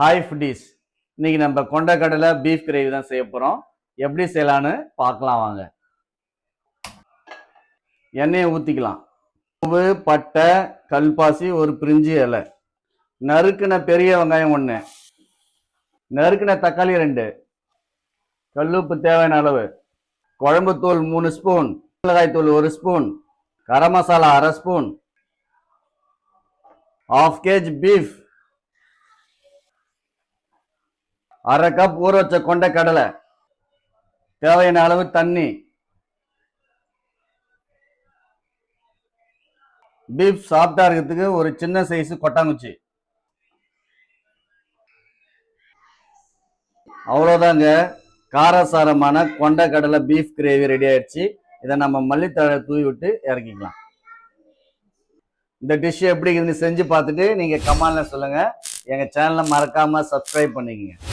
Hi foodies, இன்னைக்கு நம்ம கொண்டக்கடலை பீஃப் கிரேவி தான் செய்ய போகிறோம். எப்படி செய்யலான்னு பார்க்கலாம் வாங்க. எண்ணெயை ஊற்றிக்கலாம். பூவு, பட்டை, கல்பாசி, ஒரு பிரிஞ்சி இலை, நறுக்கின பெரிய வெங்காயம் 1, நறுக்கின தக்காளி 2, கல்லுப்பு தேவையான அளவு, குழம்புத்தூள் 3 ஸ்பூன், மிளகாய்த்தூள் 1 spoon, garam masala 1/2 spoon, 1/2 kg beef, 1/2 cup ஊற வச்ச கொண்ட கடலை, தேவையான அளவு தண்ணி, பீஃப் சாஃப்டா இருக்கிறதுக்கு ஒரு சின்ன சைஸ் கொட்டாங்குச்சி. அவ்வளோதாங்க, காரசாரமான கொண்ட கடலை பீஃப் கிரேவி ரெடி ஆயிடுச்சு. இதை நம்ம மல்லித்தழை தூவி விட்டு இறக்கிக்கலாம். இந்த டிஷ் எப்படி இருக்குன்னு செஞ்சு பார்த்துட்டு நீங்க கமெண்ட்ல சொல்லுங்க. எங்க சேனலை மறக்காம சப்ஸ்கிரைப் பண்ணிக்கங்க.